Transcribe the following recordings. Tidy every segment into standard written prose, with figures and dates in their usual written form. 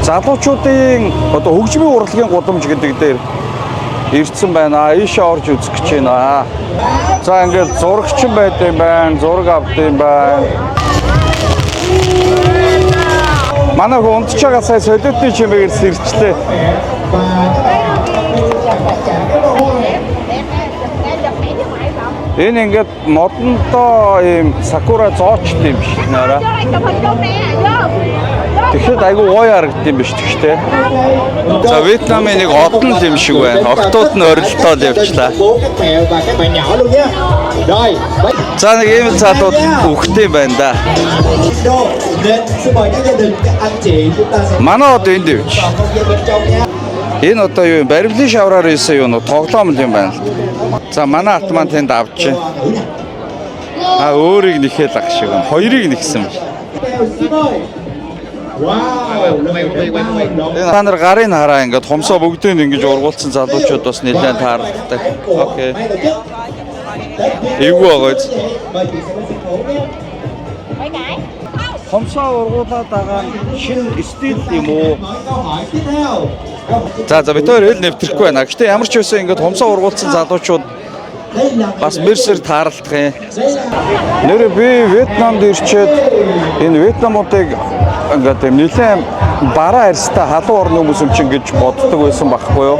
залуучуудын одоо хөгжмийн урлагийн гудамж гэдэг дээр ирсэн байна. Ийшээ орж үзэх гэж байна. За ингээд зурагч байд юм байна, зураг авд юм байна. Манай унтж байгаа сая солиотны чимээгээр сэрчлээ. Энэ ингээд модондоо ийм сакура зоочт юм биш нэраа. Тэгэхэд айгүй гоё харагдсан юм биш тэгштэй. За Вьетнамын нэг одон л юм шиг байна. Октод нь орилтоод явчлаа. За нэг ийм залууд үхтэй байна да. Манай одоо энд дэвч. Энэ одоо юу баримлын шавраар ийсэн юу нөө тоглоом юм байна. За манай автомат тэнд авч байна. Өөрийг нэхэл ах шиг байна. Хоёрыг нэгсэн байна. Та нар гарын хараа ингээд хомсоо бүгдийг ингэж ургуулсан залуучууд бас нэлээд таардаг. Окей. Эвгүй байгаач. Хомсоо ургуулад байгаа шинэ стил юм уу? За бид хоёр хэл нэвтрэхгүй байна. Гэхдээ ямар ч байсан ингээд хомсоо ургуулсан залуучууд бас мэрсэр тааралдах юм. Нэр би Вьетнамд ирчээд энэ вьетнамуудыг ингээд нэлээд бараа арьстай халуун орны хүмүүс юм чинь гэж боддог байсан байхгүй юу?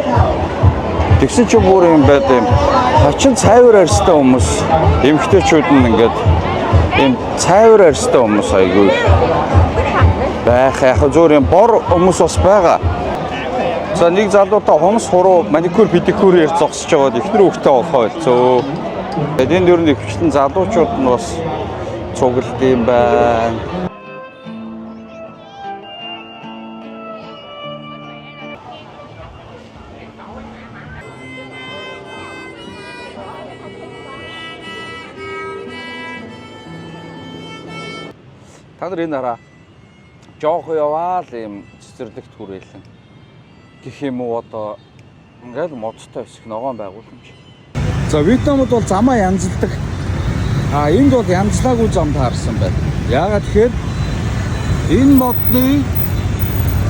Тэгсэн чинь бүр юм байд юм. Хачин цайвар арьстай хүмүүс эмгтээчүүд нь ингээд ийм цайвар арьстай хүмүүс айгүй байх яг зөв юм бор хүмүүс бас байгаа. За нэг залуутай хомс хуруу маникюр педикюр зогсож байгаад ихнэр хөвгтэй болохоо болцоо. Тэгээд энэ дөрөнд ихвчлэн залуучууд нь бас цуглд юм байна. Та нар энэ хараа жоох яваал юм цэцэрлэгт хүрээлэн гэх юм уу одоо ингээл модтой хэсэг ногоон байгууламж. За Вьетнамд бол замаа янзалдаг. Энд бол янзлаагүй зам таарсан байна. Яагаад тэгэхээр энэ модны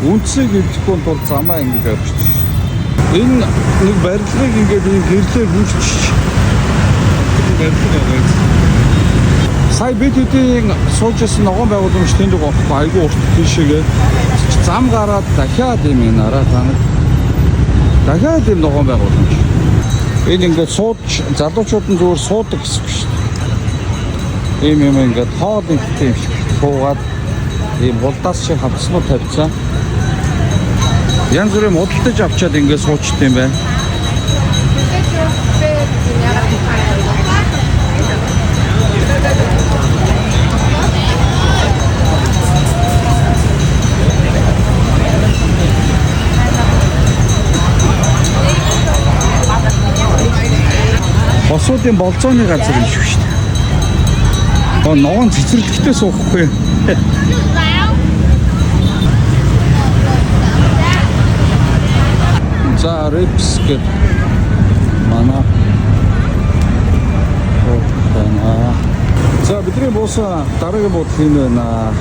үндсийг илтгэхгүй тул замаа ингэж авчиж. Энэ нэг барилгыг ингээд ийм гэрлээ гүйцэж. Сая бид хэдийн суужсэн ногоон байгууламж тэнд гохгүй айгүй урт тийшээгээ зам гараад дахиад юм нараа танаа. Дахиад юм ногоон байгууламж. Энэ ингээд сууж залуучууд нь зүгээр суудаг гэсэн үг шүү дээ. Ийм юм ингээд хоол ихтэй юм шиг буугаад ийм булдаас шиг хавцнууд тавьцсан. Янз бүрийн худалдаж авчаад ингээд суучт юм байна. Босуудын болцооны газар юм шиг шүү дээ. Ногоон цэцэрлэгтээ суухгүй. За рипс гэд манай. За бидний босоо дараагийн бодлого юм байна.